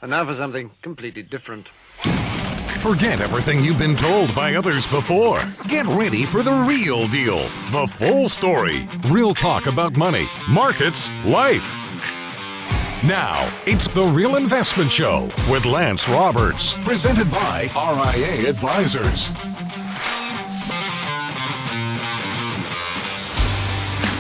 And now for something completely different. Forget everything you've been told by others before. Get ready for the real deal, the full story. Real talk about money, markets, life. Now, it's The Real Investment Show with Lance Roberts, presented by RIA Advisors.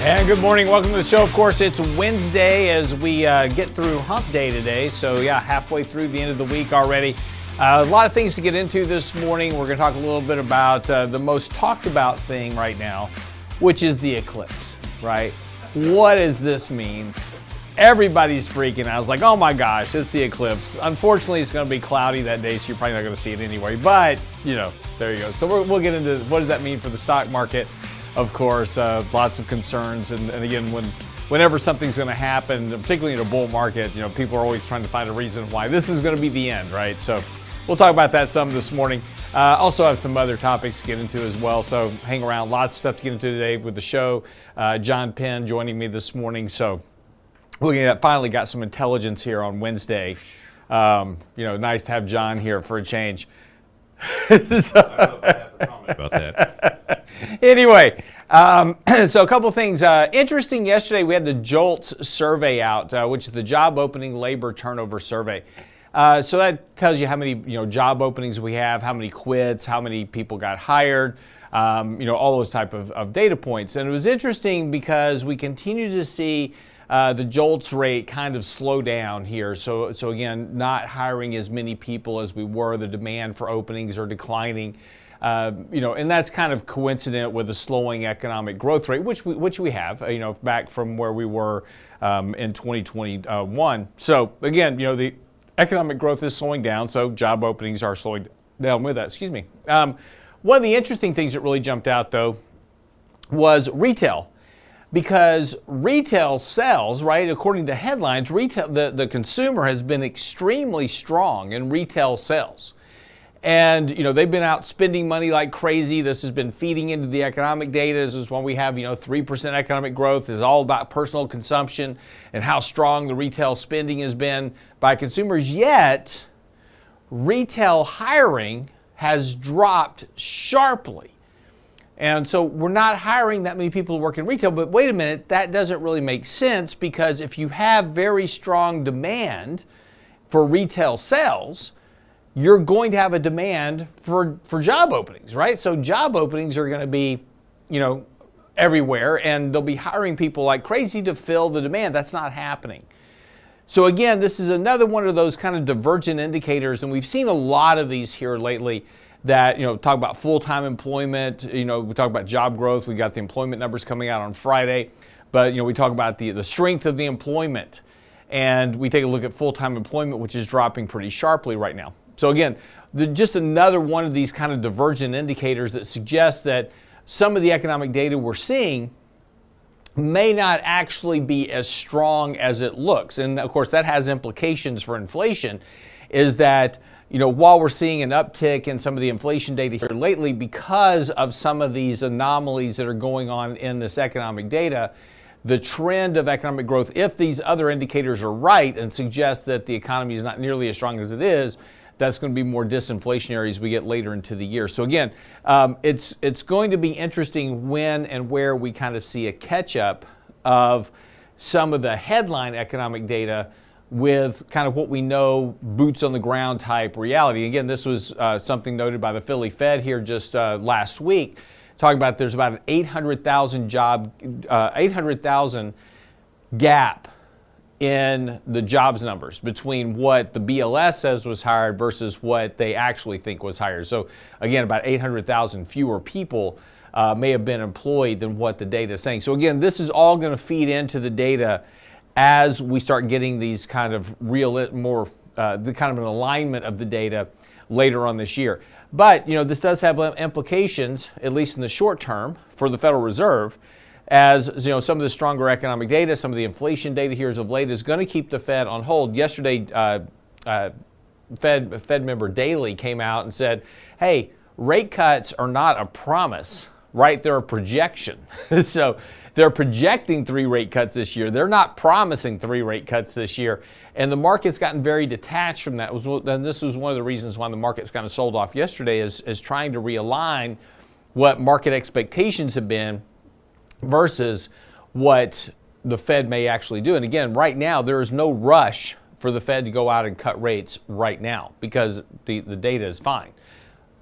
And good morning. Welcome to the show. Of course, it's Wednesday as we get through hump day today. So, yeah, halfway through the end of the week already. A lot of things to get into this morning. We're going to talk a little bit about the most talked about thing right now, which is the eclipse, right? What does this mean? Everybody's freaking out. I was like, oh my gosh, it's the eclipse. Unfortunately, it's going to be cloudy that day, so you're probably not going to see it anyway. But, you know, there you go. So we'll get into what does that mean for the stock market. Of course, lots of concerns, and again, whenever something's going to happen, particularly in a bull market, you know, people are always trying to find a reason why this is going to be the end, right? So we'll talk about that some this morning. Also have some other topics to get into as well, so hang around. Lots of stuff to get into today with the show. John Penn joining me this morning, so we finally got some intelligence here on Wednesday. You know, nice to have John here for a change. I don't know if I have a comment about that. Anyway, so a couple things. Interesting, yesterday we had the JOLTS survey out, which is the Job Opening Labor Turnover Survey. So that tells you how many job openings we have, how many quits, how many people got hired, all those type of data points. And it was interesting because we continue to see the JOLTS rate kind of slow down here. So again, not hiring as many people as we were. The demand for openings are declining. And that's kind of coincident with a slowing economic growth rate, which we have, back from where we were in 2021. So again, the economic growth is slowing down, so job openings are slowing down with that. Excuse me. One of the interesting things that really jumped out, though, was retail. Because retail sales, right, according to headlines, retail the consumer has been extremely strong in retail sales. And, they've been out spending money like crazy. This has been feeding into the economic data. This is when we have, 3% economic growth. It's all about personal consumption and how strong the retail spending has been by consumers. Yet, retail hiring has dropped sharply. And so we're not hiring that many people who work in retail. But wait a minute, that doesn't really make sense, because if you have very strong demand for retail sales, you're going to have a demand for job openings, right? So job openings are going to be, everywhere, and they'll be hiring people like crazy to fill the demand. That's not happening. So again, this is another one of those kind of divergent indicators, and we've seen a lot of these here lately that, talk about full-time employment, we talk about job growth. We got the employment numbers coming out on Friday, but, we talk about the strength of the employment, and we take a look at full-time employment, which is dropping pretty sharply right now. So again, just another one of these kind of divergent indicators that suggests that some of the economic data we're seeing may not actually be as strong as it looks. And of course, that has implications for inflation, is that, while we're seeing an uptick in some of the inflation data here lately because of some of these anomalies that are going on in this economic data, the trend of economic growth, if these other indicators are right and suggest that the economy is not nearly as strong as it is, that's going to be more disinflationary as we get later into the year. So again, it's going to be interesting when and where we kind of see a catch-up of some of the headline economic data with kind of what we know, boots on the ground type reality. Again, this was something noted by the Philly Fed here just last week, talking about there's about an 800,000 gap in the jobs numbers between what the BLS says was hired versus what they actually think was hired. So again, about 800,000 fewer people may have been employed than what the data is saying. So again, this is all going to feed into the data as we start getting these kind of the kind of an alignment of the data later on this year. But this does have implications, at least in the short term, for the Federal Reserve, as some of the stronger economic data, some of the inflation data here as of late is going to keep the Fed on hold. Yesterday, Fed member Daly came out and said, hey, rate cuts are not a promise. right? They're a projection. So they're projecting 3 rate cuts this year. They're not promising 3 rate cuts this year. And the market's gotten very detached from that. And this was one of the reasons why the market's kind of sold off yesterday is trying to realign what market expectations have been versus what the Fed may actually do. And again, right now, there is no rush for the Fed to go out and cut rates right now because the data is fine,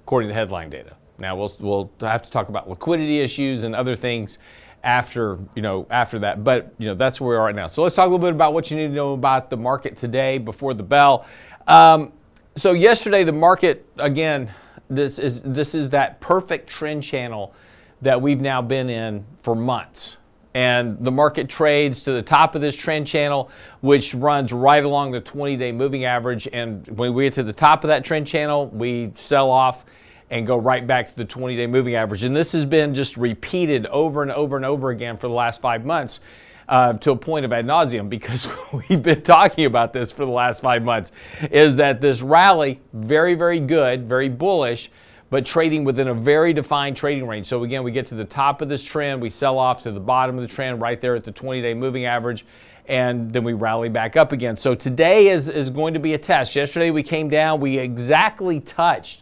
according to headline data. Now, we'll have to talk about liquidity issues and other things after that. But, that's where we are right now. So let's talk a little bit about what you need to know about the market today before the bell. So yesterday, the market, again, this is that perfect trend channel that we've now been in for months. And the market trades to the top of this trend channel, which runs right along the 20-day moving average. And when we get to the top of that trend channel, we sell off and go right back to the 20-day moving average. And this has been just repeated over and over and over again for the last 5 months to a point of ad nauseum, because we've been talking about this for the last 5 months, is that this rally, very, very good, very bullish, but trading within a very defined trading range. So again, we get to the top of this trend, we sell off to the bottom of the trend right there at the 20-day moving average, and then we rally back up again. So today is going to be a test. Yesterday we came down, we exactly touched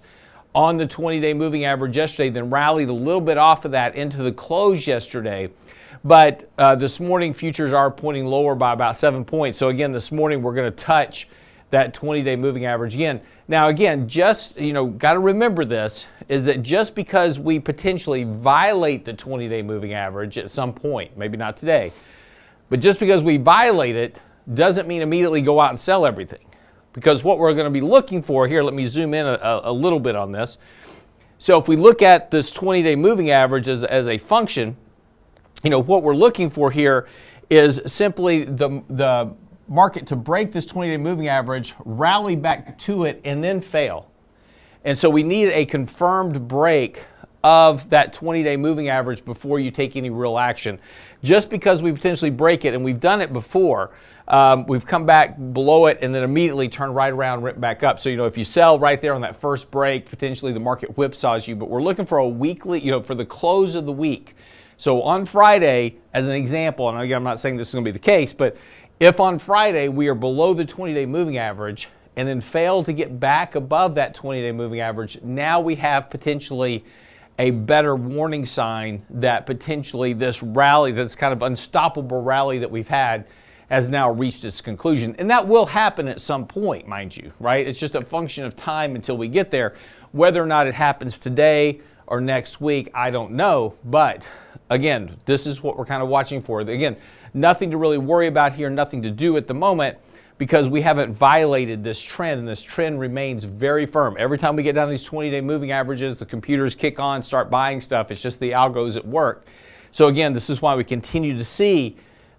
on the 20-day moving average yesterday, then rallied a little bit off of that into the close yesterday. But this morning, futures are pointing lower by about 7 points. So again, this morning we're going to touch that 20-day moving average again. Now again, just, got to remember this, is that just because we potentially violate the 20-day moving average at some point, maybe not today, but just because we violate it doesn't mean immediately go out and sell everything. Because what we're going to be looking for here, let me zoom in a little bit on this. So if we look at this 20-day moving average as a function, what we're looking for here is simply the market to break this 20-day moving average, rally back to it, and then fail. And so we need a confirmed break of that 20-day moving average before you take any real action. Just because we potentially break it, and we've done it before, we've come back below it and then immediately turn right around, rip back up. So, if you sell right there on that first break, potentially the market whipsaws you. But we're looking for a weekly, for the close of the week. So on Friday, as an example, and again, I'm not saying this is going to be the case, but if on Friday we are below the 20-day moving average and then fail to get back above that 20-day moving average, now we have potentially a better warning sign that potentially this rally, this kind of unstoppable rally that we've had, has now reached its conclusion. And that will happen at some point, mind you, right? It's just a function of time until we get there. Whether or not it happens today or next week, I don't know. But again, this is what we're kind of watching for. Again, nothing to really worry about here, nothing to do at the moment, because we haven't violated this trend, and this trend remains very firm. Every time we get down these 20-day moving averages, the computers kick on, start buying stuff. It's just the algos at work. So again, this is why we continue to see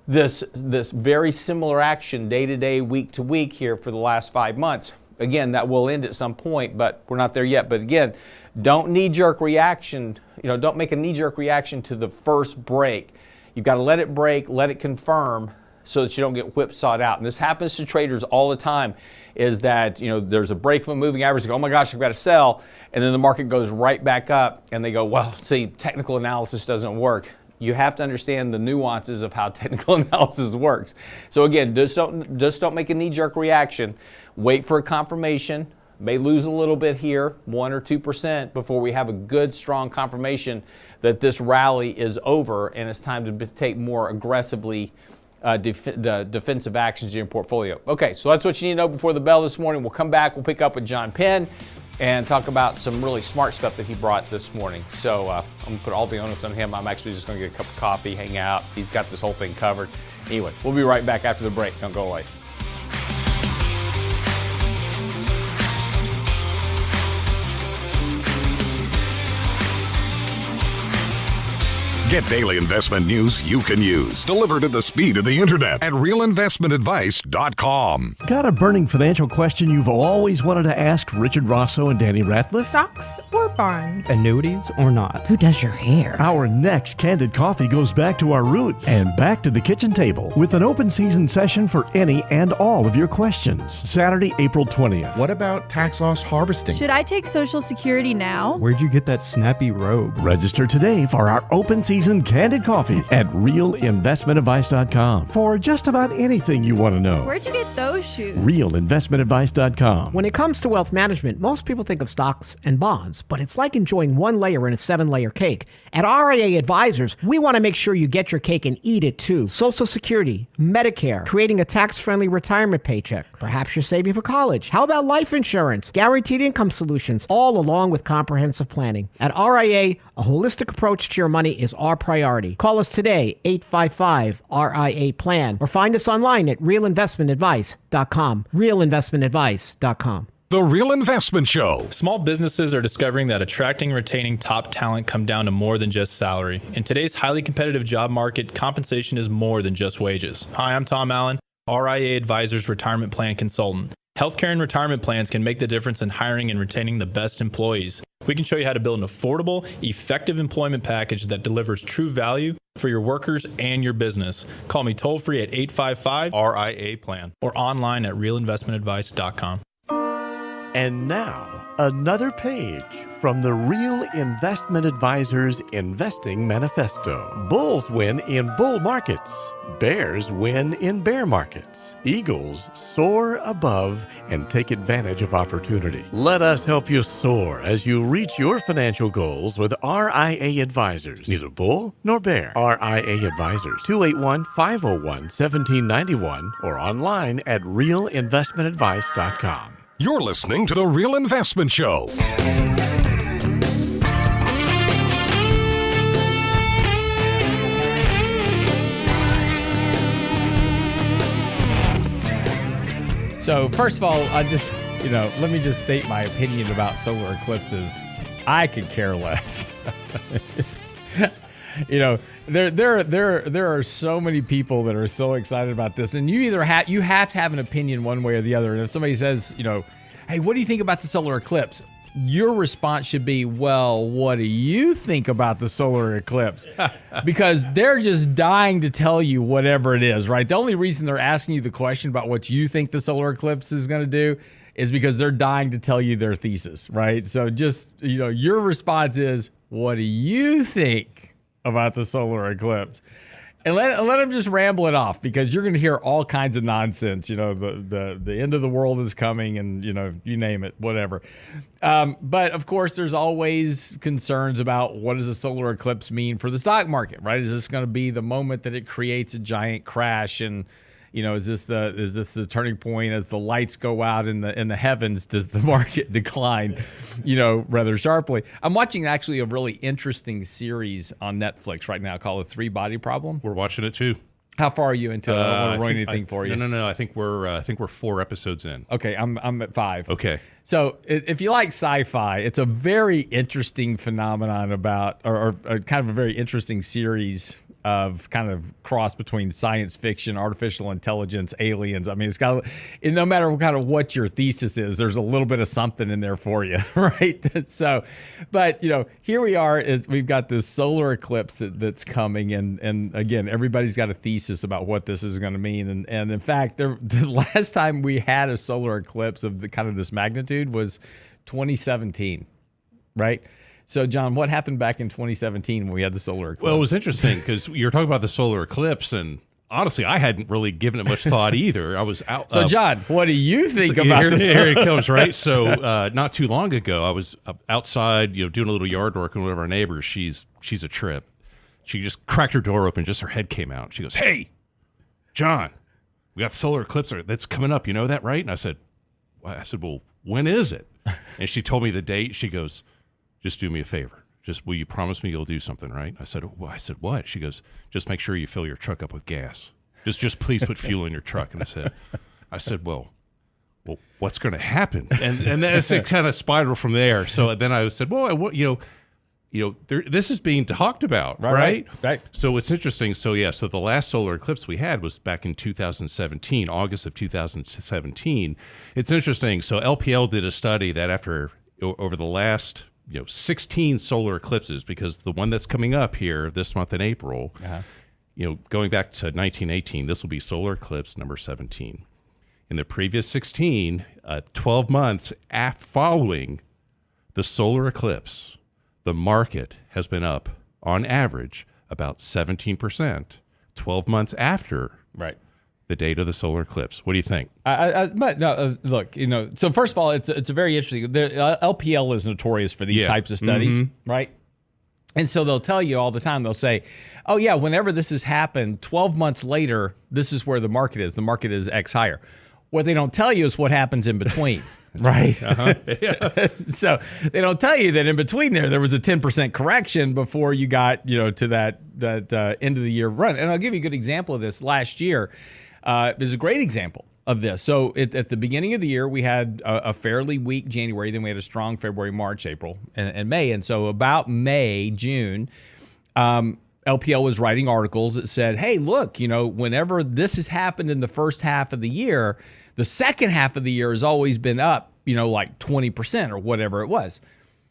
this very similar action day to day, week to week here for the last 5 months. Again, that will end at some point, but we're not there yet. But again, don't knee-jerk reaction, don't make a knee-jerk reaction to the first break. You've got to let it break, let it confirm, so that you don't get whipsawed out. And this happens to traders all the time, is that, there's a break from a moving average, they go, oh my gosh, I've got to sell, and then the market goes right back up, and they go, well, see, technical analysis doesn't work. You have to understand the nuances of how technical analysis works. So again, just don't make a knee-jerk reaction. Wait for a confirmation. May lose a little bit here, 1 or 2%, before we have a good, strong confirmation that this rally is over and it's time to take more aggressively defensive actions in your portfolio. Okay, so that's what you need to know before the bell this morning. We'll come back, we'll pick up with John Penn and talk about some really smart stuff that he brought this morning. So I'm going to put all the onus on him. I'm actually just going to get a cup of coffee, hang out. He's got this whole thing covered. Anyway, we'll be right back after the break. Don't go away. Get daily investment news you can use, delivered at the speed of the internet at realinvestmentadvice.com. Got a burning financial question you've always wanted to ask Richard Rosso and Danny Ratliff? Stocks or bonds? Annuities or not? Who does your hair? Our next Candid Coffee goes back to our roots and back to the kitchen table with an open season session for any and all of your questions. Saturday, April 20th. What about tax loss harvesting? Should I take Social Security now? Where'd you get that snappy robe? Register today for our open season Candid Coffee at realinvestmentadvice.com for just about anything you want to know. Where'd you get those shoes? realinvestmentadvice.com. When it comes to wealth management, most people think of stocks and bonds, but it's like enjoying one layer in a 7-layer cake. At RIA Advisors, we want to make sure you get your cake and eat it too. Social Security, Medicare, creating a tax-friendly retirement paycheck. Perhaps you're saving for college. How about life insurance, guaranteed income solutions, all along with comprehensive planning? At RIA, a holistic approach to your money is our priority. Call us today, 855-RIA-PLAN, or find us online at realinvestmentadvice.com. realinvestmentadvice.com. The Real Investment Show. Small businesses are discovering that attracting and retaining top talent come down to more than just salary. In today's highly competitive job market, compensation is more than just wages. Hi, I'm Tom Allen, RIA Advisors Retirement Plan Consultant. Healthcare and retirement plans can make the difference in hiring and retaining the best employees. We can show you how to build an affordable, effective employment package that delivers true value for your workers and your business. Call me toll free at 855-RIA-PLAN or online at realinvestmentadvice.com. And now, another page from the Real Investment Advisors Investing Manifesto. Bulls win in bull markets. Bears win in bear markets. Eagles soar above and take advantage of opportunity. Let us help you soar as you reach your financial goals with RIA Advisors. Neither bull nor bear. RIA Advisors, 281-501-1791 or online at realinvestmentadvice.com. You're listening to The Real Investment Show. So first of all, let me just state my opinion about solar eclipses. I could care less. There are so many people that are so excited about this, and you have to have an opinion one way or the other. And if somebody says, hey, what do you think about the solar eclipse? Your response should be, well, what do you think about the solar eclipse? Because they're just dying to tell you whatever it is, right? The only reason they're asking you the question about what you think the solar eclipse is going to do is because they're dying to tell you their thesis, right? So just, your response is, what do you think about the solar eclipse? And let them just ramble it off, because you're going to hear all kinds of nonsense. The end of the world is coming, and you name it, whatever. But of course, there's always concerns about what does a solar eclipse mean for the stock market, right? Is this going to be the moment that it creates a giant crash? And is this the turning point as the lights go out in the heavens? Does the market decline, rather sharply? I'm watching actually a really interesting series on Netflix right now called The 3-Body Problem. We're watching it too. How far are you into it? I don't want to ruin anything for you. No. I think we're 4 episodes in. Okay, I'm at 5. Okay. So if you like sci-fi, it's a very interesting phenomenon about, or kind of a very interesting series of kind of cross between science fiction, artificial intelligence, aliens. I mean, it's got, no matter what your thesis is, there's a little bit of something in there for you, right? So, but here we are. We've got this solar eclipse that's coming, and again, everybody's got a thesis about what this is going to mean. And in fact, the last time we had a solar eclipse of the kind of this magnitude was 2017, right? So, John, what happened back in 2017 when we had the solar eclipse? Well, it was interesting because you're talking about the solar eclipse, and honestly, I hadn't really given it much thought either. I was out. So, John, what do you think about this? Here it comes, right? So, not too long ago, I was outside, doing a little yard work, and one of our neighbors, she's a trip. She just cracked her door open, just her head came out. She goes, "Hey, John, we got the solar eclipse that's coming up. You know that, right?" And I said, "Well, when is it?" And she told me the date. She goes, "Just do me a favor. Will you promise me you'll do something, right?" I said, "What?" She goes, "Just make sure you fill your truck up with gas. Just please put fuel in your truck." And I said, well, what's going to happen? And then it kind of spiraled from there. So then I said, well, this is being talked about, Right. So it's interesting. So the last solar eclipse we had was back in 2017, August of 2017. It's interesting. So LPL did a study that over the last 16 solar eclipses, because the one that's coming up here this month in April, going back to 1918, this will be solar eclipse number 17. In the previous 16, 12 months following the solar eclipse, the market has been up on average about 17%, 12 months after the date of the solar eclipse. What do you think? Look, so first of all, it's a very interesting. LPL is notorious for these types of studies, right? And so they'll tell you all the time, they'll say, oh yeah, whenever this has happened, 12 months later, this is where the market is. The market is X higher. What they don't tell you is what happens in between. Right. So they don't tell you that in between there was a 10% correction before you got, to that end of the year run. And I'll give you a good example of this. Last year, there's a great example of this. So at the beginning of the year, we had a fairly weak January. Then we had a strong February, March, April, and May. And so about May, June, LPL was writing articles that said, hey, look, whenever this has happened in the first half of the year, the second half of the year has always been up, like 20% or whatever it was.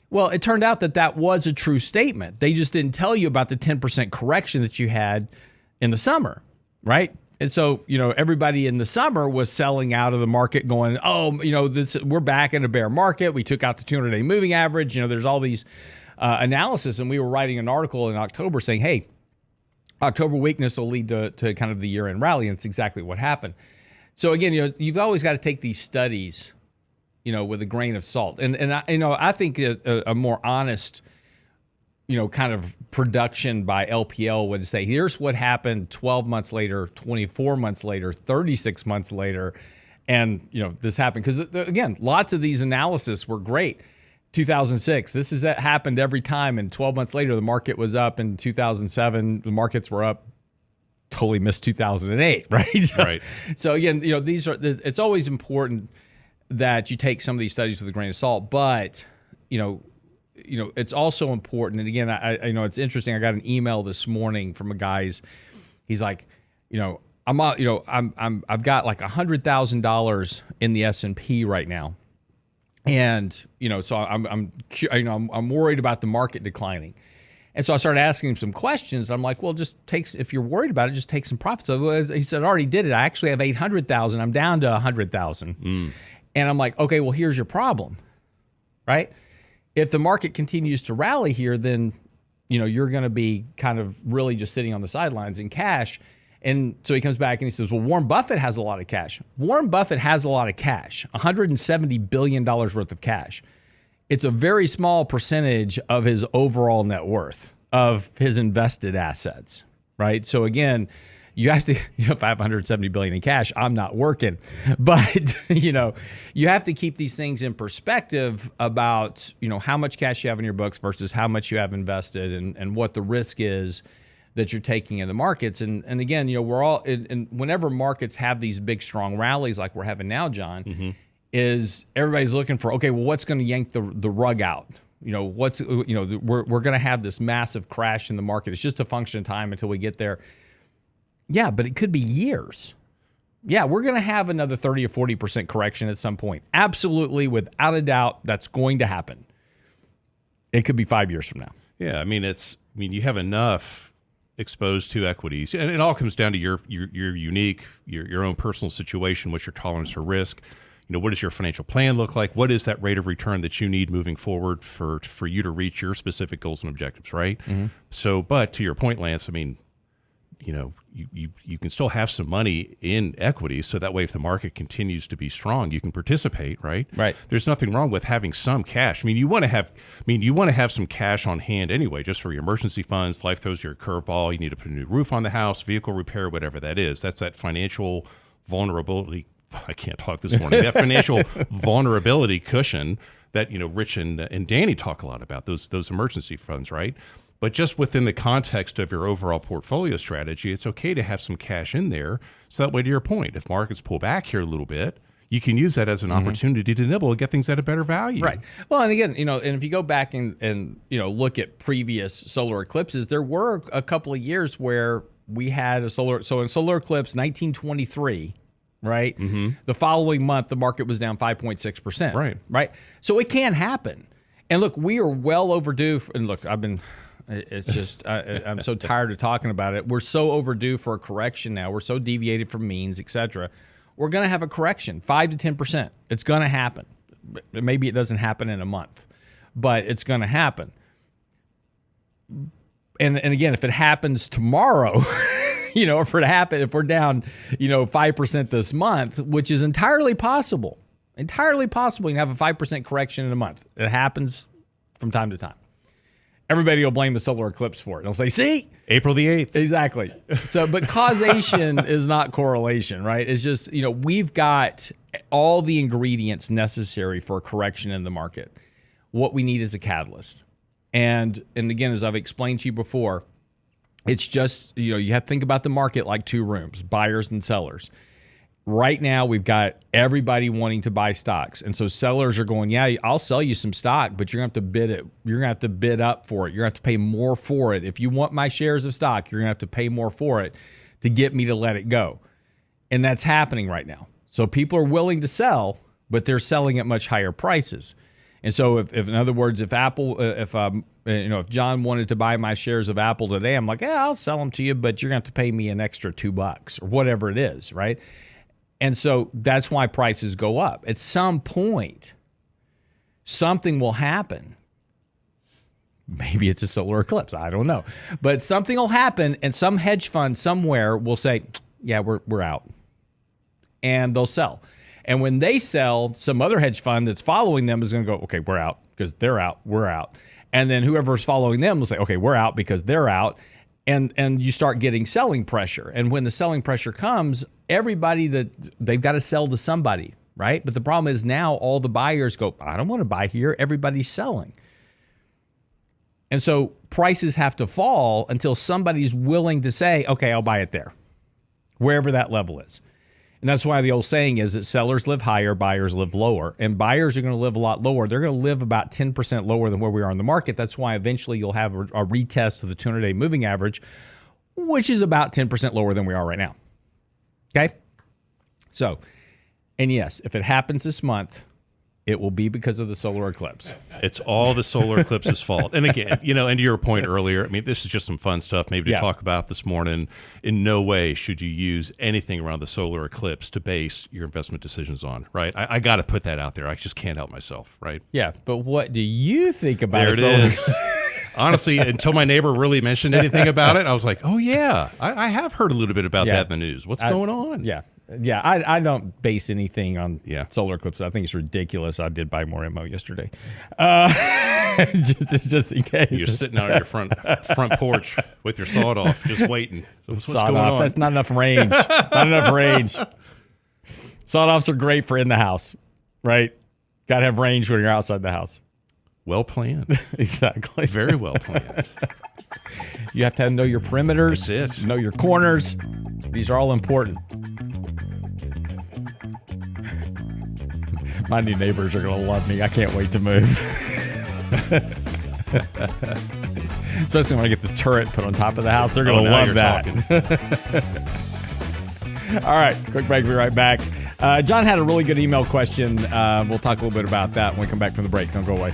Well, it turned out that was a true statement. They just didn't tell you about the 10% correction that you had in the summer, right? And so, everybody in the summer was selling out of the market going, we're back in a bear market. We took out the 200-day moving average. There's all these analysis. And we were writing an article in October saying, hey, October weakness will lead to kind of the year-end rally. And it's exactly what happened. So again, you've always got to take these studies, with a grain of salt. And I think a more honest, kind of production by LPL would say, here's what happened 12 months later, 24 months later, 36 months later. And, this happened. Because, again, lots of these analysis were great. 2006, this has happened every time. And 12 months later, the market was up. In 2007, the markets were up. Totally missed 2008, right? Right. So again, it's always important that you take some of these studies with a grain of salt, but it's also important. And again, I know it's interesting. I got an email this morning from a guy. He's like, I've got like $100,000 in the S&P right now, and so I'm worried about the market declining. And so I started asking him some questions. I'm like, well, if you're worried about it, just take some profits. So he said, I already did it. I actually have 800,000. I'm down to 100,000. And I'm like, okay, well, here's your problem, right? If the market continues to rally here, then, you're going to be kind of really just sitting on the sidelines in cash. And so he comes back and he says, well, Warren Buffett has a lot of cash. Warren Buffett has a lot of cash, $170 billion worth of cash. It's a very small percentage of his overall net worth of his invested assets, right? So again, you have to, if I have $170 billion in cash, I'm not working, but you have to keep these things in perspective about, how much cash you have in your books versus how much you have invested and what the risk is that you're taking in the markets. And again, we're all, and whenever markets have these big, strong rallies like we're having now, John, is everybody's looking for, okay, well, what's going to yank the rug out? We're going to have this massive crash in the market. It's just a function of time until we get there. Yeah, but it could be years. Yeah, we're going to have another 30 or 40% correction at some point. Absolutely, without a doubt, that's going to happen. It could be 5 years from now. Yeah, you have enough exposed to equities, and it all comes down to your unique, your own personal situation, what's your tolerance for risk. What does your financial plan look like? What is that rate of return that you need moving forward for you to reach your specific goals and objectives, right? So, but to your point, Lance, you can still have some money in equities, so that way if the market continues to be strong, you can participate, right? Right. There's nothing wrong with having some cash. You want to have some cash on hand anyway, just for your emergency funds. Life throws you a curveball. You need to put a new roof on the house, vehicle repair, whatever that is. That's that financial vulnerability. I can't talk this morning. That financial vulnerability cushion that Rich and Danny talk a lot about, those emergency funds, right? But just within the context of your overall portfolio strategy, it's okay to have some cash in there. So that way, to your point, if markets pull back here a little bit, you can use that as an opportunity to nibble and get things at a better value. Right. Well, and again, and if you go back and look at previous solar eclipses, there were a couple of years where we had a solar. So in solar eclipse 1923, right? The following month, the market was down 5.6%. Right. Right. So it can happen. And look, we are well overdue. And look, it's just, I'm so tired of talking about it. We're so overdue for a correction now. We're so deviated from means, et cetera. We're going to have a correction, 5 to 10%. It's going to happen. Maybe it doesn't happen in a month, but it's going to happen. And again, if it happens tomorrow, if we're down, 5% this month, which is entirely possible, you can have a 5% correction in a month. It happens from time to time. Everybody will blame the solar eclipse for it. They'll say, see? April the 8th. Exactly. So, but causation is not correlation, right? It's just, we've got all the ingredients necessary for a correction in the market. What we need is a catalyst. And again, as I've explained to you before, it's just, you have to think about the market like two rooms, buyers and sellers. Right now, we've got everybody wanting to buy stocks. And so sellers are going, yeah, I'll sell you some stock, but you're going to have to bid it. You're going to have to bid up for it. You're going to have to pay more for it. If you want my shares of stock, you're going to have to pay more for it to get me to let it go. And that's happening right now. So people are willing to sell, but they're selling at much higher prices. And so if in other words, if Apple, if John wanted to buy my shares of Apple today, I'm like, yeah, I'll sell them to you, but you're going to have to pay me an extra $2 or whatever it is, right? And so that's why prices go up. At some point, something will happen. Maybe it's a solar eclipse. I don't know. But something will happen, and some hedge fund somewhere will say, yeah, we're out. And they'll sell. And when they sell, some other hedge fund that's following them is going to go, okay, we're out because they're out. We're out. And then whoever's following them will say, okay, we're out because they're out. And you start getting selling pressure. And when the selling pressure comes, everybody they've got to sell to somebody, right? But the problem is now all the buyers go, I don't want to buy here. Everybody's selling. And so prices have to fall until somebody's willing to say, okay, I'll buy it there, wherever that level is. And that's why the old saying is that sellers live higher, buyers live lower. And buyers are going to live a lot lower. They're going to live about 10% lower than where we are in the market. That's why eventually you'll have a retest of the 200-day moving average, which is about 10% lower than we are right now. Okay? So, and yes, if it happens this month, it will be because of the solar eclipse. It's all the solar eclipse's fault. And again, and to your point earlier, I mean, this is just some fun stuff maybe to talk about this morning. In no way should you use anything around the solar eclipse to base your investment decisions on, right? I got to put that out there. I just can't help myself, right? Yeah, but what do you think about there it is? Honestly, until my neighbor really mentioned anything about it, I was like, oh, yeah, I have heard a little bit about that in the news. What's going on? Yeah. Yeah, I don't base anything on solar eclipse. I think it's ridiculous. I did buy more ammo yesterday, just in case. You're sitting out on your front porch with your sawed off, just waiting. What's going off? on? That's not enough range. Not enough range. Sawed offs are great for in the house, right? Got to have range when you're outside the house. Well planned. Exactly. Very well planned. You have to know your perimeters. That's it. Know your corners. These are all important. My new neighbors are going to love me. I can't wait to move. Especially when I get the turret put on top of the house. They're going to love that. All right, quick break. We'll be right back. John had a really good email question. We'll talk a little bit about that when we come back from the break. Don't go away.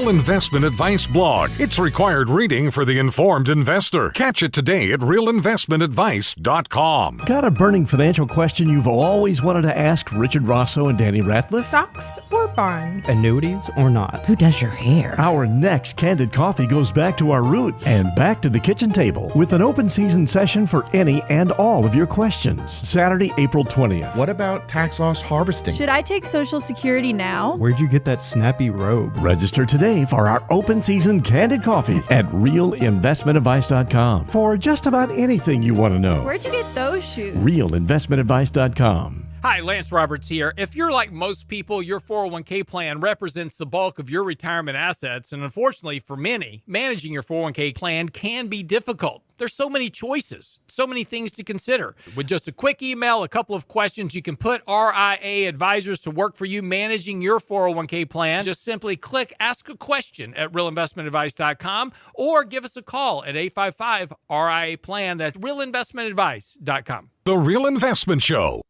Real Investment Advice blog. It's required reading for the informed investor. Catch it today at realinvestmentadvice.com. Got a burning financial question you've always wanted to ask Richard Rosso and Danny Ratliff? Stocks or bonds? Annuities or not? Who does your hair? Our next Candid Coffee goes back to our roots and back to the kitchen table with an open season session for any and all of your questions. Saturday, April 20th. What about tax loss harvesting? Should I take Social Security now? Where'd you get that snappy robe? Register today for our open season Candid Coffee at realinvestmentadvice.com for just about anything you want to know. Where'd you get those shoes? realinvestmentadvice.com. Hi, Lance Roberts here. If you're like most people, your 401k plan represents the bulk of your retirement assets. And unfortunately for many, managing your 401k plan can be difficult. There's so many choices, so many things to consider. With just a quick email, a couple of questions, you can put RIA advisors to work for you managing your 401k plan. Just simply click Ask a Question at realinvestmentadvice.com or give us a call at 855-RIA-PLAN. That's realinvestmentadvice.com. The Real Investment Show.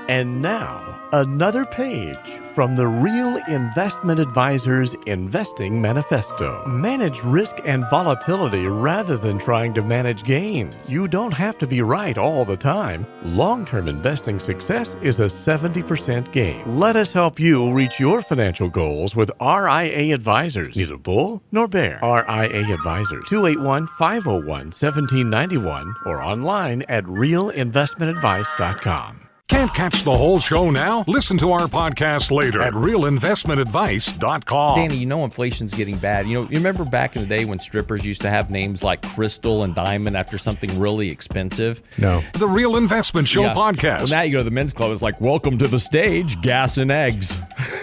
And now, another page from the Real Investment Advisors Investing Manifesto. Manage risk and volatility rather than trying to manage gains. You don't have to be right all the time. Long-term investing success is a 70% gain. Let us help you reach your financial goals with RIA Advisors. Neither bull nor bear. RIA Advisors, 281-501-1791 or online at realinvestmentadvice.com. Can't catch the whole show now? Listen to our podcast later at realinvestmentadvice.com. Danny, you know inflation's getting bad. You remember back in the day when strippers used to have names like Crystal and Diamond after something really expensive? No. The Real Investment Show podcast. Well, now you go to the men's club, it's like, welcome to the stage, gas and eggs.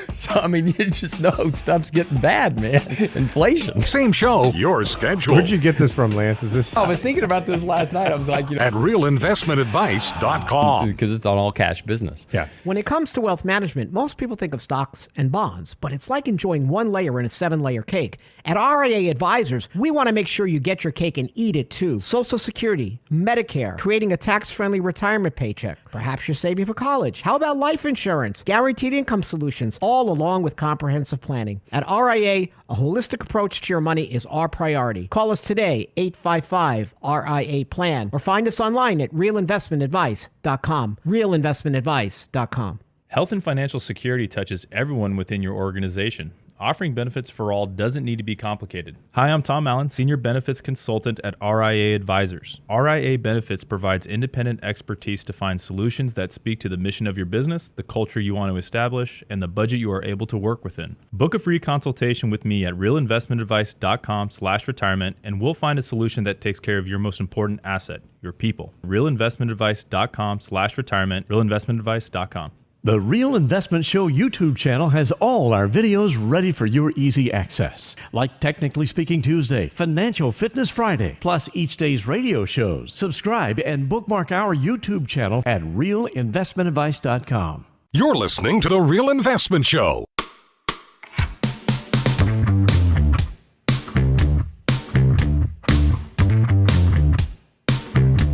So, I mean, you just know stuff's getting bad, man. Inflation. Same show, your schedule. Where'd you get this from, Lance? Is this? I was thinking about this last night. I was like, at realinvestmentadvice.com. Because it's on all cash business. Yeah. When it comes to wealth management, most people think of stocks and bonds, but it's like enjoying one layer in a 7-layer cake. At RIA Advisors, we want to make sure you get your cake and eat it too. Social Security, Medicare, creating a tax-friendly retirement paycheck. Perhaps you're saving for college. How about life insurance, guaranteed income solutions, all along with comprehensive planning. At RIA, a holistic approach to your money is our priority. Call us today, 855-RIA-PLAN, or find us online at realinvestmentadvice.com. realinvestmentadvice.com. Health and financial security touches everyone within your organization. Offering benefits for all doesn't need to be complicated. Hi, I'm Tom Allen, Senior Benefits Consultant at RIA Advisors. RIA Benefits provides independent expertise to find solutions that speak to the mission of your business, the culture you want to establish, and the budget you are able to work within. Book a free consultation with me at realinvestmentadvice.com/retirement, and we'll find a solution that takes care of your most important asset, your people. realinvestmentadvice.com/retirement, realinvestmentadvice.com. The Real Investment Show YouTube channel has all our videos ready for your easy access, like Technically Speaking Tuesday, Financial Fitness Friday, plus each day's radio shows. Subscribe and bookmark our YouTube channel at realinvestmentadvice.com. You're listening to The Real Investment Show.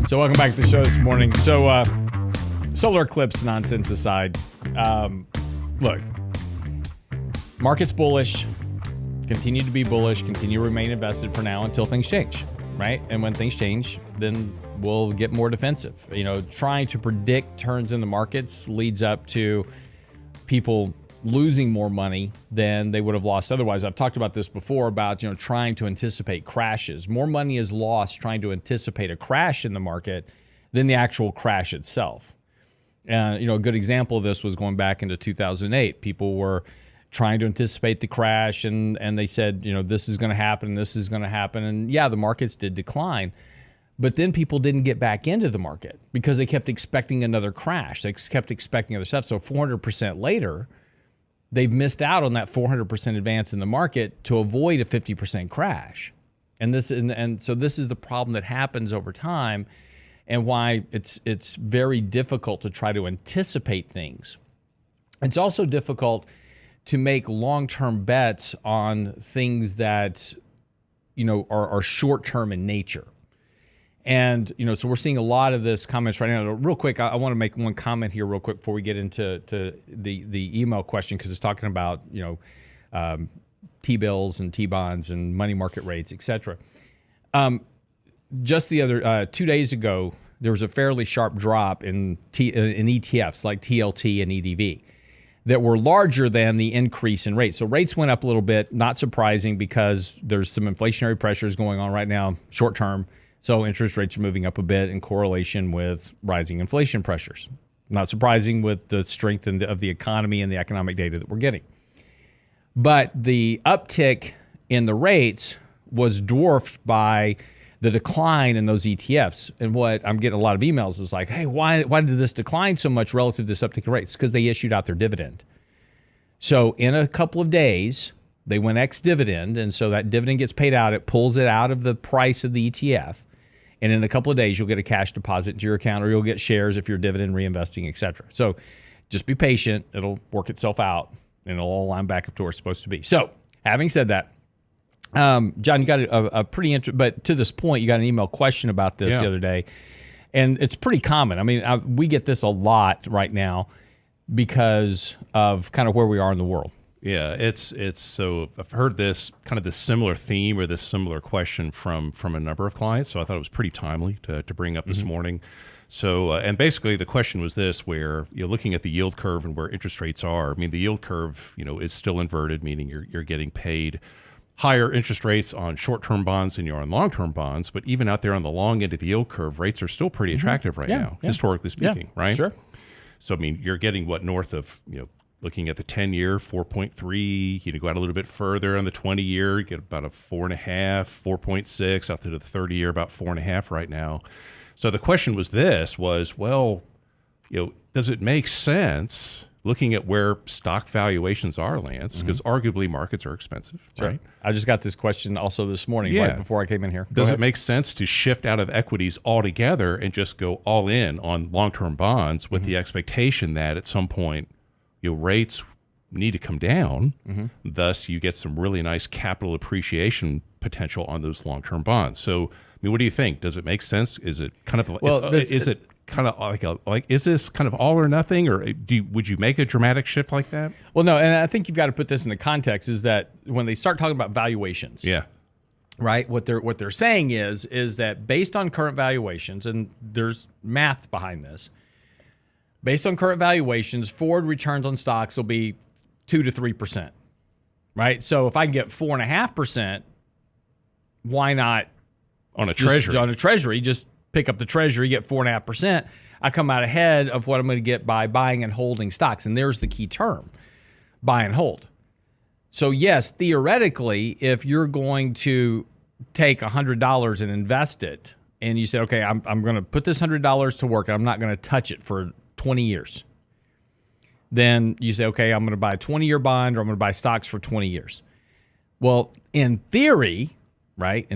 So welcome back to the show this morning. So solar eclipse nonsense aside, look, market's bullish, continue to be bullish, continue to remain invested for now until things change, right? And when things change, then we'll get more defensive. Trying to predict turns in the markets leads up to people losing more money than they would have lost otherwise. I've talked about this before about, trying to anticipate crashes. More money is lost trying to anticipate a crash in the market than the actual crash itself. A good example of this was going back into 2008. People were trying to anticipate the crash, and they said, this is going to happen, this is going to happen. And yeah, the markets did decline. But then people didn't get back into the market because they kept expecting another crash. They kept expecting other stuff. So 400% later, they've missed out on that 400% advance in the market to avoid a 50% crash. And so this is the problem that happens over time, and why it's very difficult to try to anticipate things. It's also difficult to make long-term bets on things that are short-term in nature. And so we're seeing a lot of this comments right now. Real quick, I want to make one comment here real quick before we get into the email question, because it's talking about T-bills and T-bonds and money market rates, etc. Just the other 2 days ago, there was a fairly sharp drop in ETFs like TLT and EDV that were larger than the increase in rates. So rates went up a little bit, not surprising because there's some inflationary pressures going on right now, short term. So interest rates are moving up a bit in correlation with rising inflation pressures. Not surprising with the strength of the economy and the economic data that we're getting. But the uptick in the rates was dwarfed by the decline in those ETFs. And what I'm getting a lot of emails is like, hey, why did this decline so much relative to this uptick in rates? Because they issued out their dividend. So in a couple of days, they went ex-dividend, and so that dividend gets paid out. It pulls it out of the price of the ETF. And in a couple of days, you'll get a cash deposit into your account, or you'll get shares if you're dividend reinvesting, et cetera. So just be patient. It'll work itself out, and it'll all line back up to where it's supposed to be. So having said that, John, you got a pretty interesting, but to this point, you got an email question about this the other day, and it's pretty common. I mean, we get this a lot right now because of kind of where we are in the world. Yeah, it's so I've heard this kind of this similar theme or this similar question from a number of clients, so I thought it was pretty timely to bring up this morning. So, and basically the question was this, where you're looking at the yield curve and where interest rates are. I mean, the yield curve, is still inverted, meaning you're getting paid higher interest rates on short-term bonds than you are on long-term bonds. But even out there on the long end of the yield curve, rates are still pretty attractive right now, historically speaking, right? Sure. So, I mean, you're getting north of, looking at the 10-year, 4.3, you go out a little bit further on the 20-year, you get about a 4.5, 4.6, out to the 30-year, about 4.5 right now. So the question was well, does it make sense looking at where stock valuations are, Lance, because arguably markets are expensive, right? I just got this question also this morning, right before I came in here. Does it make sense to shift out of equities altogether and just go all in on long-term bonds with the expectation that at some point, rates need to come down, thus you get some really nice capital appreciation potential on those long-term bonds. So, I mean, what do you think? Does it make sense? Is it kind of is this kind of all or nothing, or would you make a dramatic shift like that? Well, no, and I think you've got to put this in the context is that when they start talking about valuations, right, what they're saying is that based on current valuations, and there's math behind this, based on current valuations, forward returns on stocks will be 2 to 3%, right? So if I can get 4.5%, why not on a treasury? Just pick up the treasury, get 4.5%. I come out ahead of what I'm going to get by buying and holding stocks, and there's the key term: buy and hold. So yes, theoretically, if you're going to take $100 and invest it, and you say, okay, I'm going to put this $100 to work, and I'm not going to touch it for 20 years. Then you say, okay, I'm going to buy a 20-year bond, or I'm going to buy stocks for 20 years. Well, in theory, right,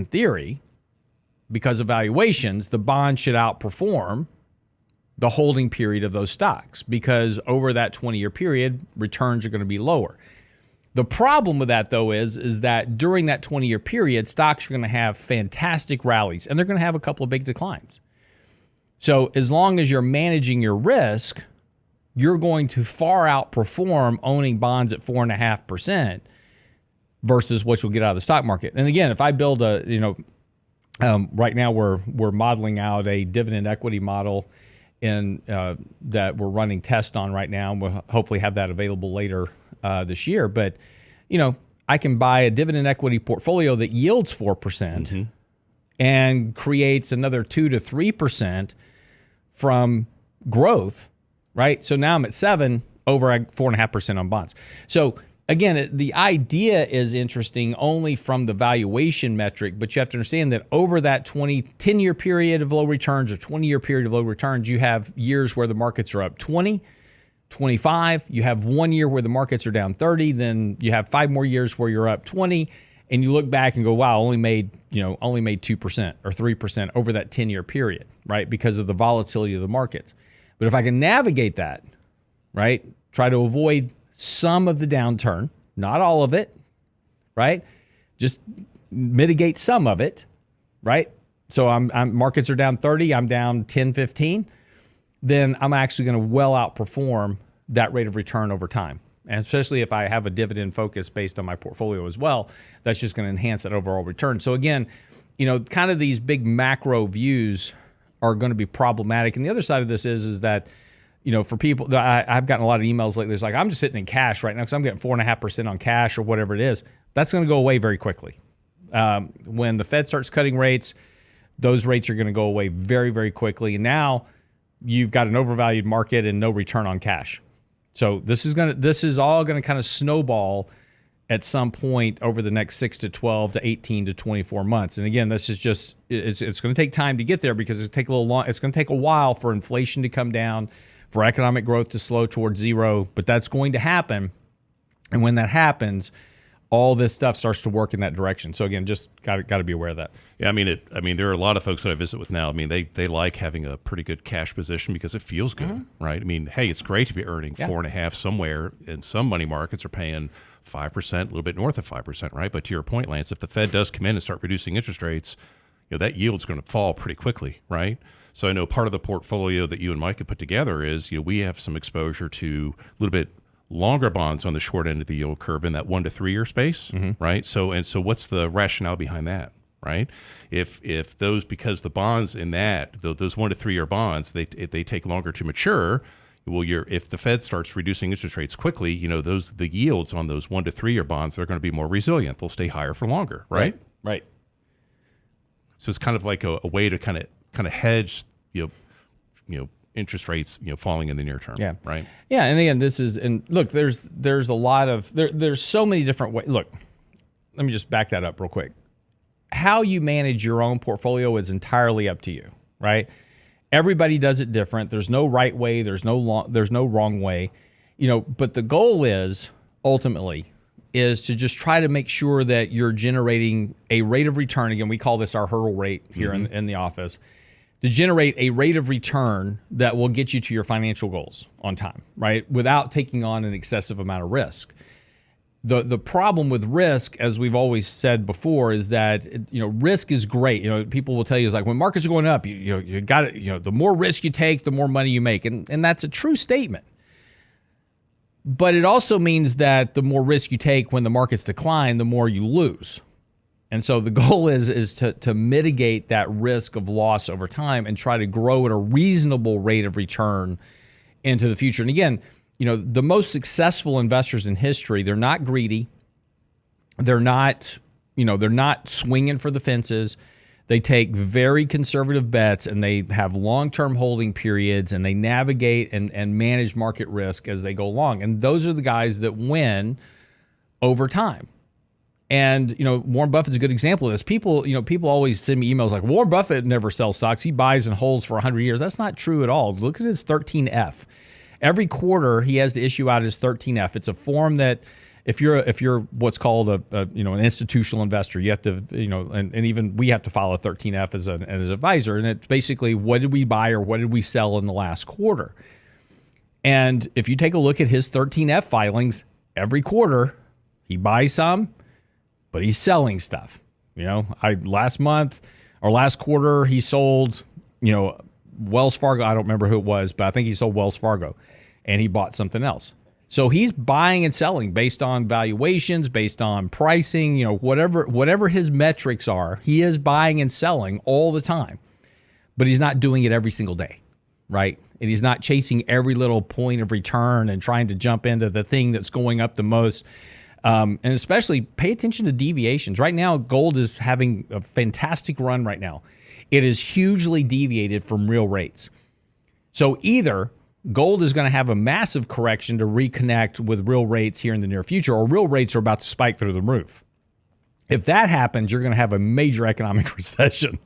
because of valuations, the bond should outperform the holding period of those stocks, because over that 20-year period, returns are going to be lower. The problem with that, though, is that during that 20-year period, stocks are going to have fantastic rallies, and they're going to have a couple of big declines. So as long as you're managing your risk, you're going to far outperform owning bonds at 4.5% versus what you'll get out of the stock market. And again, if I build right now we're modeling out a dividend equity model that we're running tests on right now, and we'll hopefully have that available later this year. But I can buy a dividend equity portfolio that yields 4% and creates another 2 to 3% from growth, right? So now I'm at 7 over 4.5% on bonds. So again, the idea is interesting only from the valuation metric, but you have to understand that over that 10-year period of low returns or 20-year period of low returns, you have years where the markets are up 20, 25. You have 1 year where the markets are down 30. Then you have 5 more years where you're up 20. And you look back and go, wow, only made 2% or 3% over that 10-year period, right? Because of the volatility of the markets. But if I can navigate that, right, try to avoid some of the downturn, not all of it, right? Just mitigate some of it, right? So markets are down 30, I'm down 10, 15. Then I'm actually going to well outperform that rate of return over time. And especially if I have a dividend focus based on my portfolio as well, that's just going to enhance that overall return. So again, kind of these big macro views are going to be problematic. And the other side of this is that, for people, I've gotten a lot of emails lately. It's like, I'm just sitting in cash right now because I'm getting 4.5% on cash or whatever it is. That's going to go away very quickly. When the Fed starts cutting rates, those rates are going to go away very, very quickly. And now you've got an overvalued market and no return on cash. So this is all going to kind of snowball at some point over the next 6 to 12 to 18 to 24 months. And again, this is just it's going to take time to get there because it's going to take a while for inflation to come down, for economic growth to slow towards zero, but that's going to happen. And when that happens, all this stuff starts to work in that direction. So again, just got to be aware of that. Yeah, I mean, there are a lot of folks that I visit with now. I mean, they like having a pretty good cash position because it feels good, right? I mean, hey, it's great to be earning 4.5 somewhere, and some money markets are paying 5%, a little bit north of 5%, right? But to your point, Lance, if the Fed does come in and start reducing interest rates, that yield's going to fall pretty quickly, right? So I know part of the portfolio that you and Mike have put together is, we have some exposure to a little bit longer bonds on the short end of the yield curve in that 1 to 3 year space, right? So what's the rationale behind that, right? If those, because the bonds in that, those 1 to 3 year bonds, they take longer to mature. Well, if the Fed starts reducing interest rates quickly, the yields on those 1 to 3 year bonds are going to be more resilient. They'll stay higher for longer, right? Right. So it's kind of like a way to kind of hedge, interest rates, falling in the near term. Yeah. Right. Yeah. And again, look, there's a lot of, there's so many different ways. Look, let me just back that up real quick. How you manage your own portfolio is entirely up to you, right? Everybody does it different. There's no right way. There's no wrong way, but the goal is ultimately is to just try to make sure that you're generating a rate of return. Again, we call this our hurdle rate here in the office, to generate a rate of return that will get you to your financial goals on time, right? Without taking on an excessive amount of risk. The problem with risk, as we've always said before, is that risk is great. People will tell you, it's like when markets are going up, you got it. The more risk you take, the more money you make, and that's a true statement. But it also means that the more risk you take when the markets decline, the more you lose. And so the goal is to mitigate that risk of loss over time and try to grow at a reasonable rate of return into the future. And again, the most successful investors in history, they're not greedy. They're not swinging for the fences. They take very conservative bets and they have long-term holding periods and they navigate and manage market risk as they go along. And those are the guys that win over time. And, Warren Buffett's a good example of this. People always send me emails like, Warren Buffett never sells stocks. He buys and holds for 100 years. That's not true at all. Look at his 13F. Every quarter, he has to issue out his 13F. It's a form that if you're what's called an institutional investor, you have to, and even we have to file a 13F as an advisor. And it's basically, what did we buy or what did we sell in the last quarter? And if you take a look at his 13F filings, every quarter, he buys some, but he's selling stuff. Last month or last quarter, he sold, Wells Fargo. I don't remember who it was, but I think he sold Wells Fargo and he bought something else. So he's buying and selling based on valuations, based on pricing, whatever his metrics are, he is buying and selling all the time, but he's not doing it every single day, right? And he's not chasing every little point of return and trying to jump into the thing that's going up the most. And especially pay attention to deviations. Right now, gold is having a fantastic run right now. It is hugely deviated from real rates. So either gold is going to have a massive correction to reconnect with real rates here in the near future, or real rates are about to spike through the roof. If that happens, you're going to have a major economic recession.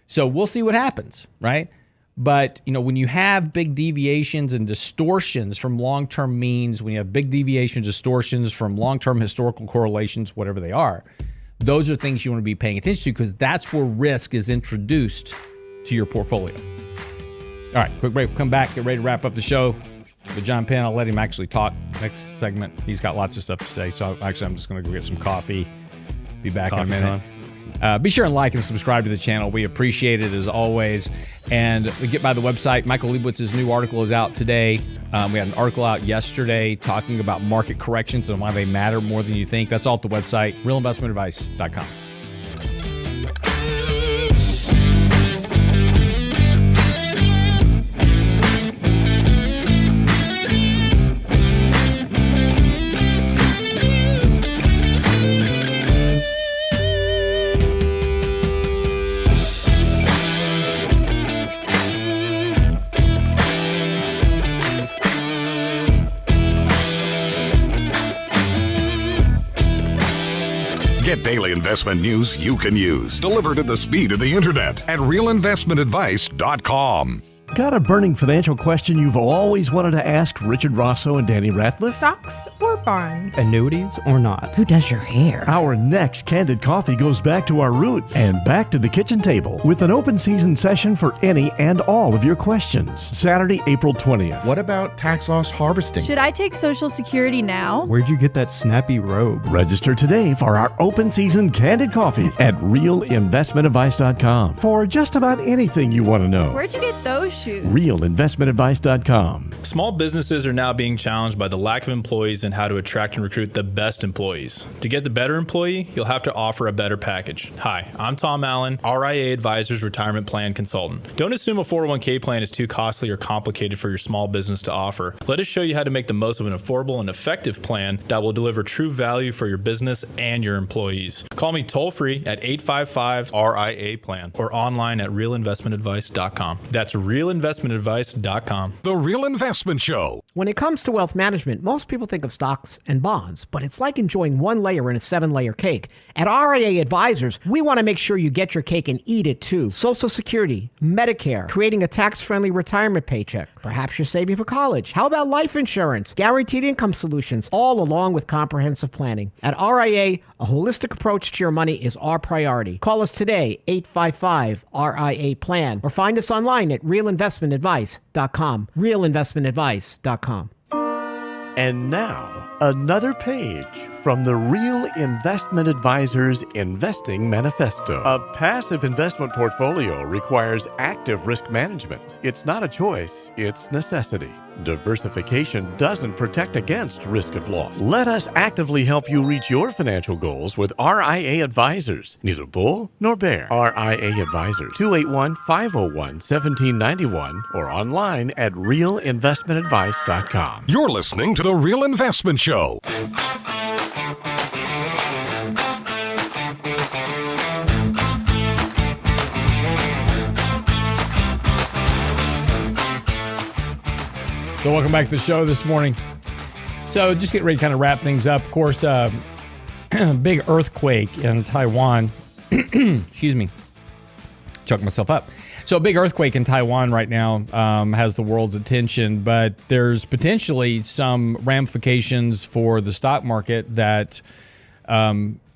So we'll see what happens, right? But, when you have big deviations and distortions from long-term means, when you have big deviations, distortions from long-term historical correlations, whatever they are, those are things you want to be paying attention to because that's where risk is introduced to your portfolio. All right, quick break. We'll come back, get ready to wrap up the show. With John Penn, I'll let him actually talk next segment. He's got lots of stuff to say, so I'm just going to go get some coffee. Be back in a minute. Be sure and like and subscribe to the channel. We appreciate it as always. And we get by the website. Michael Leibowitz's new article is out today. We had an article out yesterday talking about market corrections and why they matter more than you think. That's all at the website, realinvestmentadvice.com. Get daily investment news you can use, delivered at the speed of the internet at realinvestmentadvice.com. Got a burning financial question you've always wanted to ask Richard Rosso and Danny Ratliff? Stocks or bonds? Annuities or not? Who does your hair? Our next Candid Coffee goes back to our roots and back to the kitchen table with an open season session for any and all of your questions. Saturday, April 20th. What about tax loss harvesting? Should I take Social Security now? Where'd you get that snappy robe? Register today for our open season Candid Coffee at realinvestmentadvice.com for just about anything you want to know. Where'd you get those shoes? realinvestmentadvice.com. Small businesses are now being challenged by the lack of employees and how to attract and recruit the best employees. To get the better employee, you'll have to offer a better package. Hi, I'm Tom Allen, RIA Advisors Retirement Plan Consultant. Don't assume a 401k plan is too costly or complicated for your small business to offer. Let us show you how to make the most of an affordable and effective plan that will deliver true value for your business and your employees. Call me toll free at 855-RIA-PLAN or online at realinvestmentadvice.com. That's realinvestmentadvice.com. The Real Investment Show. When it comes to wealth management, most people think of stocks and bonds, but it's like enjoying one layer in a 7-layer cake. At RIA Advisors, we want to make sure you get your cake and eat it too. Social Security, Medicare, creating a tax-friendly retirement paycheck. Perhaps you're saving for college. How about life insurance, guaranteed income solutions, all along with comprehensive planning? At RIA, a holistic approach to your money is our priority. Call us today, 855-RIA-PLAN, or find us online at realinvestmentadvice.com. realinvestmentadvice.com. And now, another page from the Real Investment Advisors Investing Manifesto. A passive investment portfolio requires active risk management. It's not a choice, it's necessity. Diversification doesn't protect against risk of loss. Let us actively help you reach your financial goals with RIA Advisors. Neither bull nor bear. RIA Advisors, 281-501-1791 or online at realinvestmentadvice.com. You're listening to The Real Investment Show. So welcome back to the show this morning. So just getting ready to kind of wrap things up. Of course, big earthquake in Taiwan. Excuse me. Choking myself up. So a big earthquake in Taiwan right now has the world's attention, but there's potentially some ramifications for the stock market that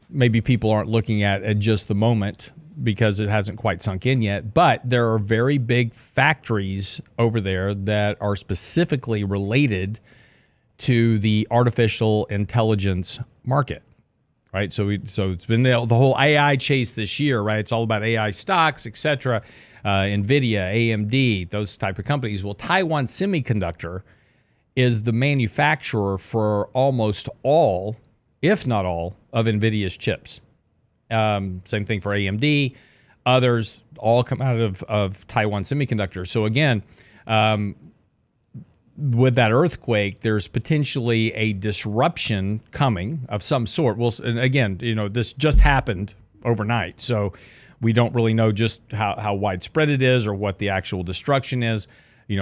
maybe people aren't looking at just the moment, because it hasn't quite sunk in yet. But there are very big factories over there that are specifically related to the artificial intelligence market, right? So it's been the whole AI chase this year, right? It's all about AI stocks, etc. NVIDIA, AMD, those type of companies. Well, Taiwan Semiconductor is the manufacturer for almost all, if not all, of NVIDIA's chips. Same thing for AMD. Others all come out of Taiwan Semiconductor. So again, with that earthquake, there's potentially a disruption coming of some sort. Well, and again, this just happened overnight, so we don't really know just how widespread it is or what the actual destruction is.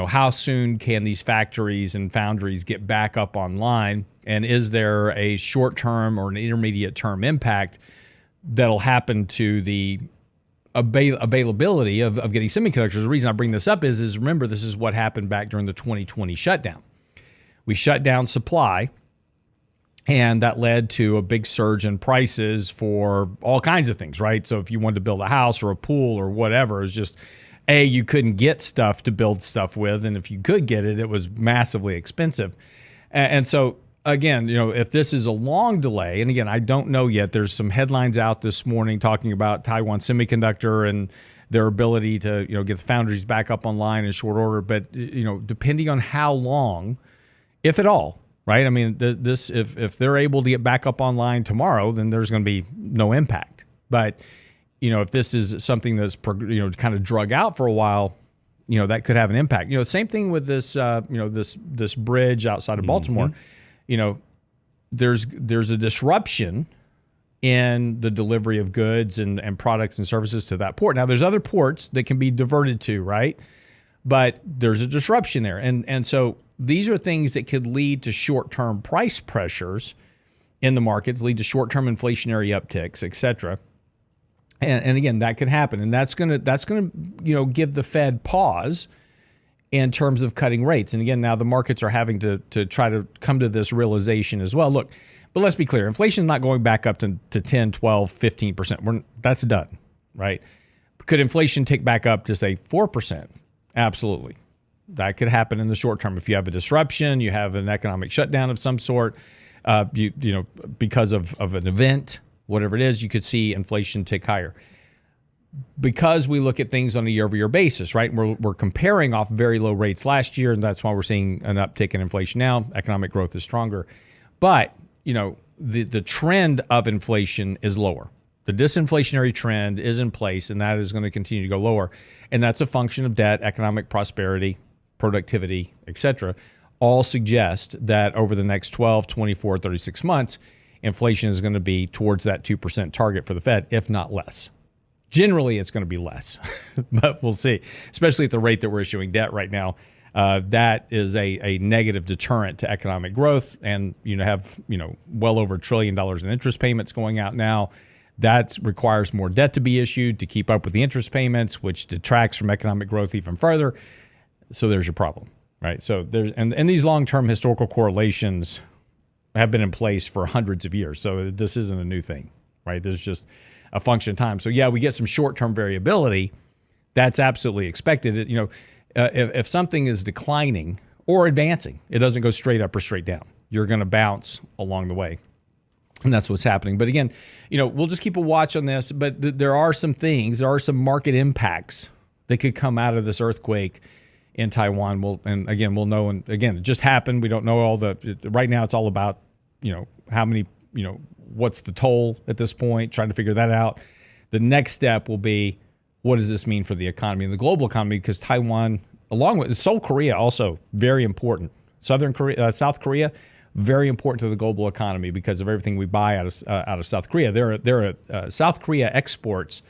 How soon can these factories and foundries get back up online? And is there a short-term or an intermediate-term impact that'll happen to the availability of getting semiconductors? The reason I bring this up is remember, this is what happened back during the 2020 shutdown. We shut down supply, and that led to a big surge in prices for all kinds of things, right? So if you wanted to build a house or a pool or whatever, it was just, you couldn't get stuff to build stuff with, and if you could get it, it was massively expensive. And so again, if this is a long delay, and again, I don't know yet. There's some headlines out this morning talking about Taiwan Semiconductor and their ability to, get the foundries back up online in short order. But, depending on how long, if at all, right? I mean, if they're able to get back up online tomorrow, then there's going to be no impact. But, if this is something that's, kind of drug out for a while, that could have an impact. Same thing with this, this bridge outside of Baltimore. There's a disruption in the delivery of goods and products and services to that port. Now, there's other ports that can be diverted to, right? But there's a disruption there. And so these are things that could lead to short-term price pressures in the markets, lead to short-term inflationary upticks, et cetera. And again, that could happen. And that's gonna give the Fed pause in terms of cutting rates. And again, now the markets are having to try to come to this realization as well. Look, but let's be clear, inflation is not going back up to 10, 12, 15%. That's done, right? Could inflation tick back up to, say, 4%? Absolutely. That could happen in the short term. If you have a disruption, you have an economic shutdown of some sort, because of an event, whatever it is, you could see inflation tick higher. Because we look at things on a year-over-year basis, right? We're comparing off very low rates last year, and that's why we're seeing an uptick in inflation now. Economic growth is stronger. But, the trend of inflation is lower. The disinflationary trend is in place, and that is going to continue to go lower. And that's a function of debt, economic prosperity, productivity, et cetera, all suggest that over the next 12, 24, 36 months, inflation is going to be towards that 2% target for the Fed, if not less. Generally, it's going to be less, but we'll see, especially at the rate that we're issuing debt right now. That is a negative deterrent to economic growth, and have well over $1 trillion in interest payments going out now. That requires more debt to be issued to keep up with the interest payments, which detracts from economic growth even further. So there's your problem, right? So there's and these long-term historical correlations have been in place for hundreds of years. So this isn't a new thing, right? This is just a function of time. So yeah, we get some short-term variability. That's absolutely expected. If something is declining or advancing, it doesn't go straight up or straight down. You're going to bounce along the way. And that's what's happening. But again, we'll just keep a watch on this. But there are some some market impacts that could come out of this earthquake in Taiwan. We'll know. And again, it just happened. We don't know right now it's all about, how many, what's the toll at this point, trying to figure that out. The next step will be, what does this mean for the economy and the global economy? Because Taiwan, along with South Korea, also very important. South Korea, very important to the global economy because of everything we buy out of South Korea. South Korea exports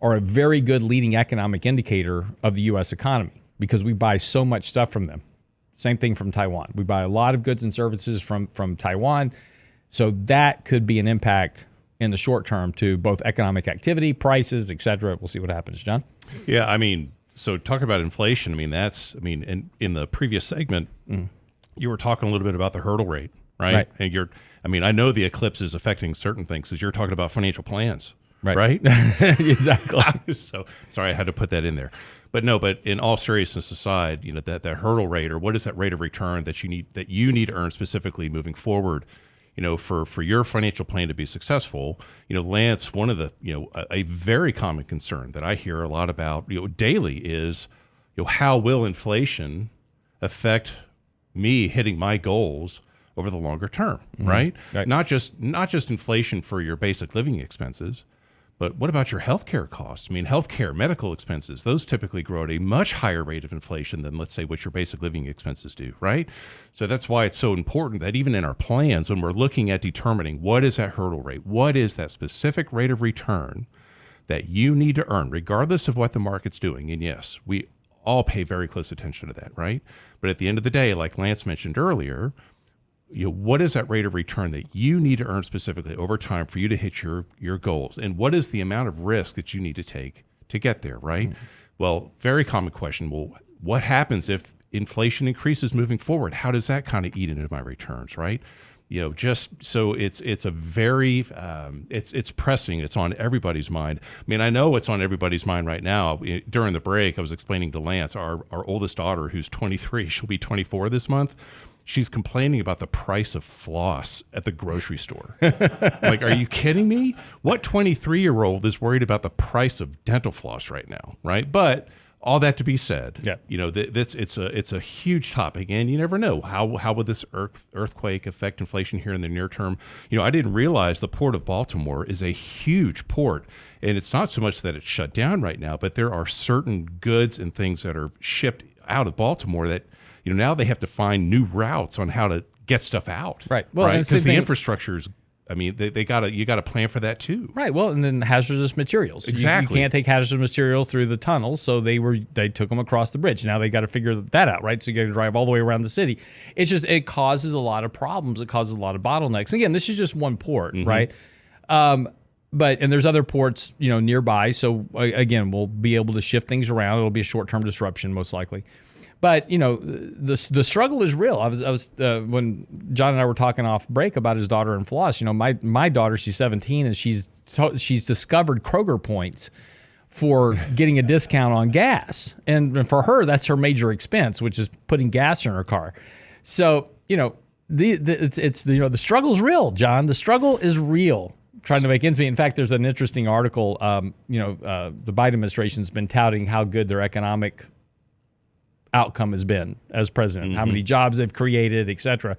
are a very good leading economic indicator of the U.S. economy because we buy so much stuff from them. Same thing from Taiwan. We buy a lot of goods and services from Taiwan. So that could be an impact in the short term to both economic activity, prices, et cetera. We'll see what happens, John. Yeah, so talk about inflation. In the previous segment, you were talking a little bit about the hurdle rate, right? And I know the eclipse is affecting certain things because you're talking about financial plans, right? Exactly. So sorry, I had to put that in there. But in all seriousness aside, that hurdle rate, or what is that rate of return that you need to earn specifically moving forward, for your financial plan to be successful. Lance, one of the, a very common concern that I hear a lot about, daily is, how will inflation affect me hitting my goals over the longer term, right? Not just inflation for your basic living expenses, but what about your healthcare costs? Healthcare, medical expenses, those typically grow at a much higher rate of inflation than, let's say, what your basic living expenses do, right? So that's why it's so important that even in our plans, when we're looking at determining what is that hurdle rate, what is that specific rate of return that you need to earn, regardless of what the market's doing. And yes, we all pay very close attention to that, right? But at the end of the day, like Lance mentioned earlier, what is that rate of return that you need to earn specifically over time for you to hit your goals? And what is the amount of risk that you need to take to get there, right? Well, very common question. Well, what happens if inflation increases moving forward? How does that kind of eat into my returns, right? Just so it's a very, it's pressing. It's on everybody's mind. I know it's on everybody's mind right now. During the break, I was explaining to Lance, our oldest daughter, who's 23, she'll be 24 this month. she's complaining about the price of floss at the grocery store. Like, are you kidding me? What 23-year-old is worried about the price of dental floss right now, right? But all that to be said, you know, it's a huge topic, and you never know how would this earthquake affect inflation here in the near term. You know, I didn't realize the Port of Baltimore is a huge port, and it's not so much that it's shut down right now, but there are certain goods and things that are shipped out of Baltimore that, you know, now they have to find new routes on how to get stuff out. Right. Well, right? Because the infrastructure is, I mean, you got to plan for that too. Right. Well, and then hazardous materials. Exactly. You can't take hazardous material through the tunnels, so they took them across the bridge. Now they got to figure that out, right? So you got to drive all the way around the city. It causes a lot of problems. It causes a lot of bottlenecks. Again, this is just one port, right? And there's other ports, you know, nearby. So again, we'll be able to shift things around. It'll be a short-term disruption, most likely. But you know, the struggle is real. I was when John and I were talking off break about his daughter and floss. You know, my daughter, she's 17, and she's discovered Kroger points for getting a discount on gas, and for her, that's her major expense, which is putting gas in her car. So you know, the struggle's real, John. The struggle is real. Trying to make ends meet. In fact, there's an interesting article. The Biden administration's been touting how good their economic outcome has been as president, how many jobs they've created, et cetera.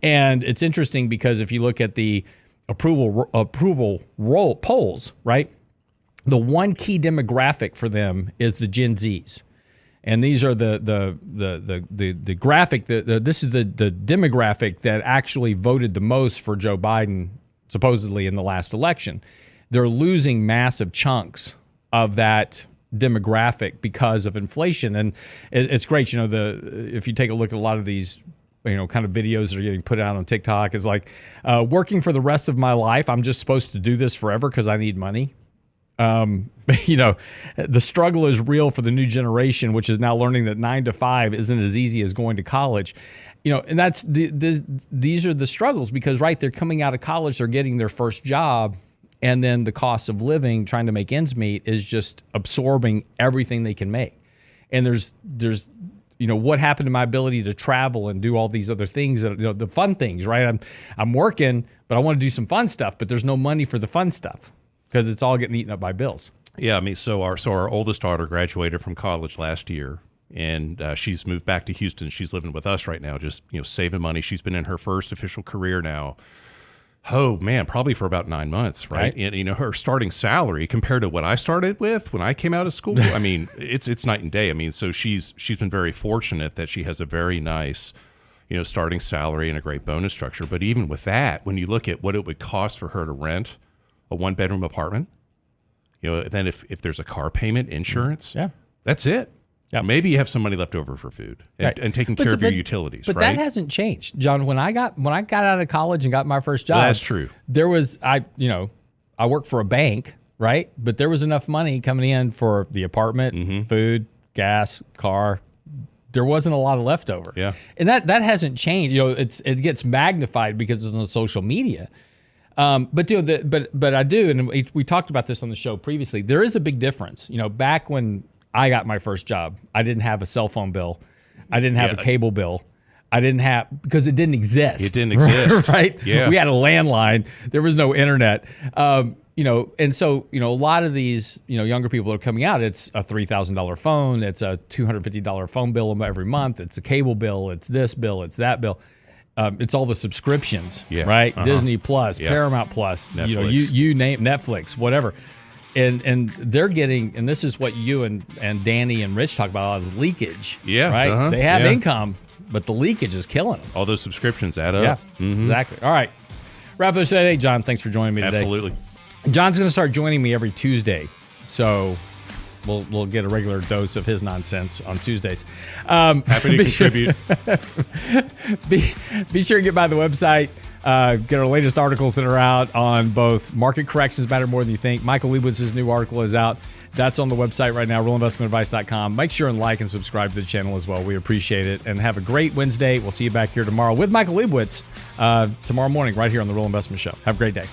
And it's interesting because if you look at the approval roll polls, right, the one key demographic for them is the Gen Zs. And these are the graphic. This is the demographic that actually voted the most for Joe Biden, supposedly in the last election. They're losing massive chunks of that demographic because of inflation. And it's great, you know, if you take a look at a lot of these, you know, kind of videos that are getting put out on TikTok, it's like working for the rest of my life, I'm just supposed to do this forever because I need money. You know, the struggle is real for the new generation, which is now learning that 9 to 5 isn't as easy as going to college. You know, and that's these are the struggles because, right, they're coming out of college, they're getting their first job, and then the cost of living, trying to make ends meet, is just absorbing everything they can make. And there's you know, what happened to my ability to travel and do all these other things, that, you know, the fun things, right? I'm working, but I want to do some fun stuff, but there's no money for the fun stuff because it's all getting eaten up by bills. Yeah, I mean, so our oldest daughter graduated from college last year, and she's moved back to Houston. She's living with us right now, just, you know, saving money. She's been in her first official career now. Oh man, probably for about 9 months, right? And you know, her starting salary compared to what I started with when I came out of school, I mean, it's night and day. I mean, so she's been very fortunate that she has a very nice, you know, starting salary and a great bonus structure. But even with that, when you look at what it would cost for her to rent a 1-bedroom apartment, you know, then if there's a car payment, insurance, that's it. Yeah. Maybe you have some money left over for food and taking care of your utilities, but right? That hasn't changed, John. When I got out of college and got my first job, that's true. There was I worked for a bank, right? But there was enough money coming in for the apartment, food, gas, car. There wasn't a lot of leftover. Yeah, and that hasn't changed. You know, it gets magnified because it's on social media. But you know, but I do, and we talked about this on the show previously. There is a big difference. You know, back when I got my first job, I didn't have a cell phone bill. I didn't have a cable bill. I didn't have, because it didn't exist. It didn't exist. Right? Yeah. We had a landline. There was no internet. You know, and so, you know, a lot of these, you know, younger people are coming out. It's a $3,000 phone. It's a $250 phone bill every month. It's a cable bill. It's this bill. It's that bill. It's all the subscriptions, right? Disney Plus, Paramount Plus, Netflix. You know, you name Netflix, whatever. And they're getting, and this is what you and Danny and Rich talk about, is leakage. Yeah. Right? They have income, but the leakage is killing them. All those subscriptions add up. Yeah, exactly. All right. Wrap up today. Hey, John, thanks for joining me today. Absolutely. John's going to start joining me every Tuesday. So we'll get a regular dose of his nonsense on Tuesdays. Happy to contribute. Be sure to get by the website. Get our latest articles that are out on both market corrections matter more than you think. Michael Leibowitz's new article is out. That's on the website right now, realinvestmentadvice.com. Make sure and like and subscribe to the channel as well. We appreciate it. And have a great Wednesday. We'll see you back here tomorrow with Michael Leibowitz tomorrow morning right here on the Real Investment Show. Have a great day.